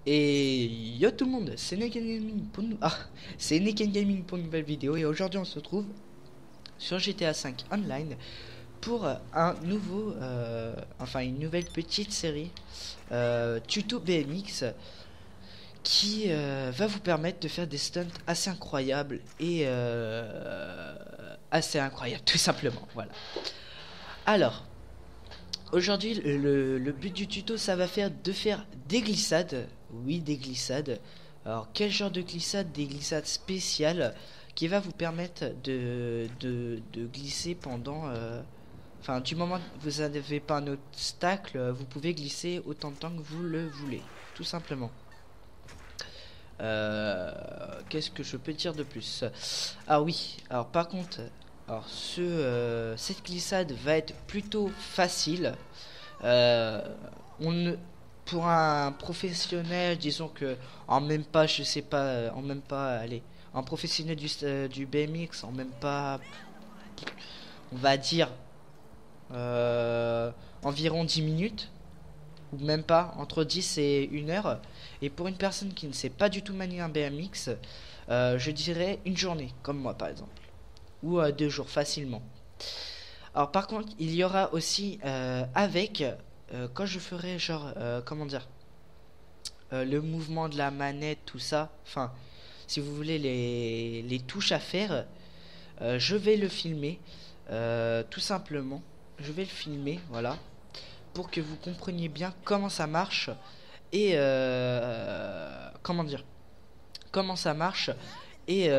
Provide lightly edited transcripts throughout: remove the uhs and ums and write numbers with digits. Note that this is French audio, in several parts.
Et yo tout le monde, c'est Neken Gaming pour c'est Neken Gaming pour une nouvelle vidéo et aujourd'hui on se retrouve sur GTA 5 Online pour un nouveau, une nouvelle petite série tuto BMX qui va vous permettre de faire des stunts assez incroyables et assez incroyables tout simplement. Voilà. Alors. Aujourd'hui, le but du tuto, ça va faire de faire des glissades. Oui, des glissades. Alors, quel genre de glissade? Des glissades spéciales qui va vous permettre de glisser pendant... du moment que vous n'avez pas un obstacle, vous pouvez glisser autant de temps que vous le voulez. Tout simplement. Qu'est-ce que je peux dire de plus? Ah oui, alors par contre... Alors cette glissade va être plutôt facile. On ne, pour un professionnel, disons que en même pas, je sais pas, en même pas, allez, un professionnel du BMX, en même pas, on va dire environ 10 minutes, ou même pas, entre 10 et 1 heure. Et pour une personne qui ne sait pas du tout manier un BMX, je dirais une journée, comme moi par exemple. Ou 2 jours facilement. Alors par contre il y aura aussi quand je ferai genre comment dire le mouvement de la manette, tout ça, enfin si vous voulez les touches à faire, je vais le filmer tout simplement. Je vais le filmer, voilà, pour que vous compreniez bien comment ça marche et comment ça marche et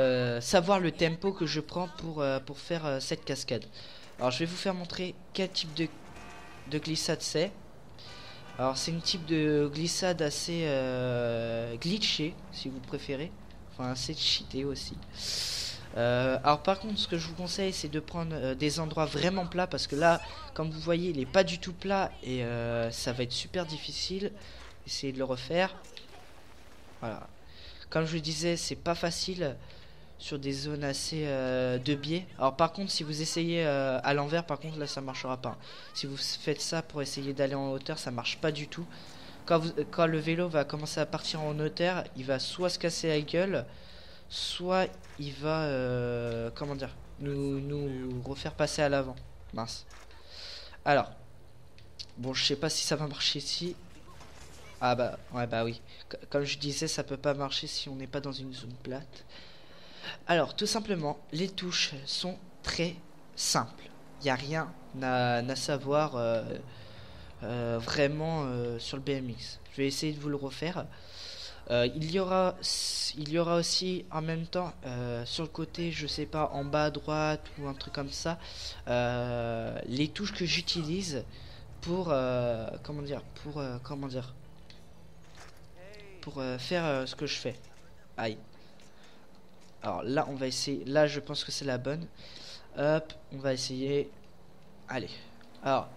savoir le tempo que je prends pour faire cette cascade. Alors je vais vous faire montrer quel type de glissade c'est. Alors c'est une type de glissade assez glitchée si vous préférez. Enfin assez cheaté aussi. Alors par contre ce que je vous conseille c'est de prendre des endroits vraiment plats. Parce que là comme vous voyez il est pas du tout plat. Et ça va être super difficile. Essayez de le refaire. Voilà. Comme je le disais, c'est pas facile sur des zones assez de biais. Alors par contre, si vous essayez à l'envers, par contre là ça marchera pas. Si vous faites ça pour essayer d'aller en hauteur, ça marche pas du tout. Quand le vélo va commencer à partir en hauteur, il va soit se casser la gueule, soit il va nous refaire passer à l'avant. Mince. Alors, bon, je sais pas si ça va marcher ici. Ah bah ouais, bah oui. Comme je disais, ça peut pas marcher si on n'est pas dans une zone plate. Alors tout simplement, les touches sont très simples. Il n'y a rien à savoir vraiment sur le BMX. Je vais essayer de vous le refaire. Il y aura aussi en même temps sur le côté, je sais pas, en bas à droite ou un truc comme ça, les touches que j'utilise pour faire ce que je fais. Aïe. Alors là on va essayer. Là je pense que c'est la bonne. Hop, on va essayer. Allez. Alors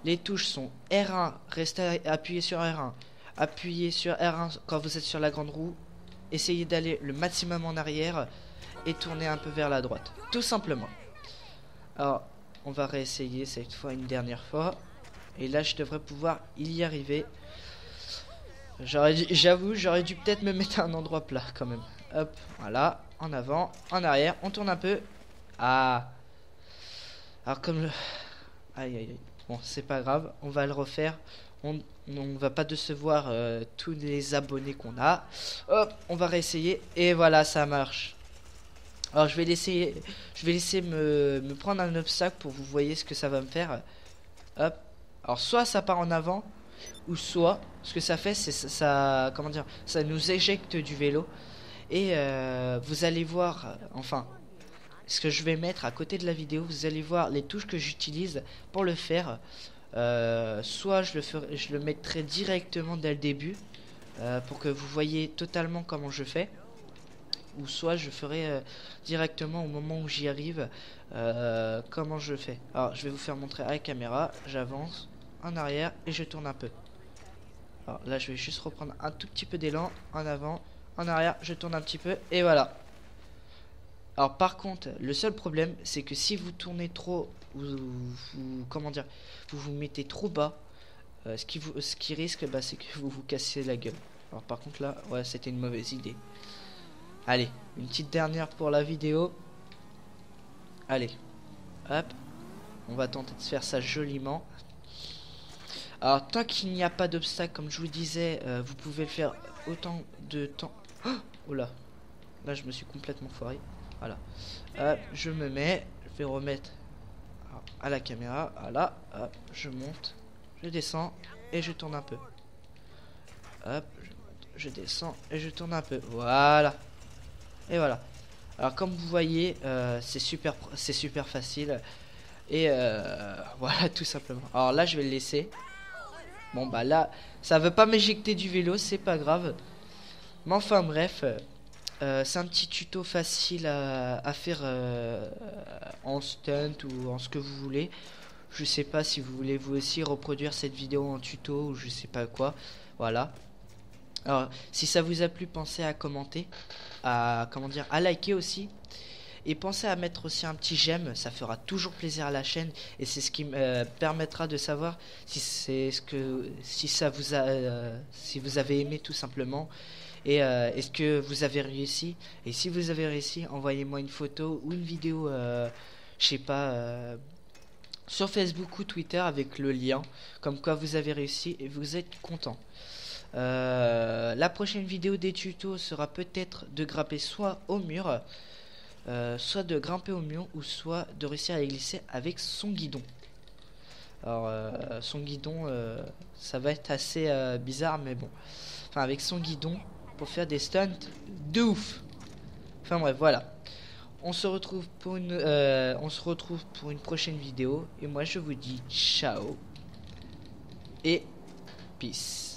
les touches sont R1, restez appuyé sur R1. Appuyez sur R1 quand vous êtes sur la grande roue. Essayez d'aller le maximum en arrière et tourner un peu vers la droite. Tout simplement. Alors on va réessayer cette fois une dernière fois. Et là je devrais pouvoir y arriver. J'avoue, j'aurais dû peut-être me mettre à un endroit plat quand même. Hop, voilà, en avant, en arrière, on tourne un peu. Ah. Alors comme le... Aïe aïe aïe. Bon, c'est pas grave, on va le refaire. On va pas décevoir tous les abonnés qu'on a. Hop, on va réessayer. Et voilà, ça marche. Alors je vais laisser me prendre un obstacle pour vous voyez ce que ça va me faire. Hop. Alors soit ça part en avant, ou soit ce que ça fait c'est ça ça nous éjecte du vélo. Et vous allez voir, ce que je vais mettre à côté de la vidéo, vous allez voir les touches que j'utilise pour le faire. Soit je le mettrai directement dès le début pour que vous voyez totalement comment je fais. Ou soit je ferai directement au moment où j'y arrive comment je fais. Alors je vais vous faire montrer à la caméra. J'avance en arrière et je tourne un peu. Alors là je vais juste reprendre un tout petit peu d'élan. En avant, en arrière, je tourne un petit peu et voilà. Alors par contre le seul problème c'est que si vous tournez trop, vous vous mettez trop bas, ce qui risque c'est que vous vous cassez la gueule. Alors par contre là, ouais, c'était une mauvaise idée. Allez, une petite dernière pour la vidéo. Allez, hop. On va tenter de se faire ça joliment. Alors tant qu'il n'y a pas d'obstacle, comme je vous disais, vous pouvez le faire autant de temps. Oh là, là je me suis complètement foiré. Voilà. Hop, je me mets, je vais remettre à la caméra. Voilà, hop, je monte, je descends et je tourne un peu. Hop, je descends et je tourne un peu. Voilà. Et voilà. Alors comme vous voyez, c'est super facile. Et voilà, tout simplement. Alors là, je vais le laisser. Bon bah là, ça veut pas m'éjecter du vélo, c'est pas grave. Mais enfin bref, c'est un petit tuto facile à faire en stunt ou en ce que vous voulez. Je sais pas si vous voulez vous aussi reproduire cette vidéo en tuto ou je sais pas quoi. Voilà. Alors si ça vous a plu, pensez à commenter, à liker aussi. Et pensez à mettre aussi un petit j'aime, ça fera toujours plaisir à la chaîne et c'est ce qui me permettra de savoir si si vous avez aimé tout simplement et est-ce que vous avez réussi. Et si vous avez réussi, envoyez-moi une photo ou une vidéo, je sais pas, sur Facebook ou Twitter avec le lien, comme quoi vous avez réussi et vous êtes content. La prochaine vidéo des tutos sera peut-être de grimper soit au mur. Soit de grimper au mur ou soit de réussir à glisser avec son guidon. Alors son guidon, ça va être assez bizarre mais bon. Enfin avec son guidon pour faire des stunts de ouf. Enfin bref voilà. On se retrouve pour une prochaine vidéo et moi je vous dis ciao et peace.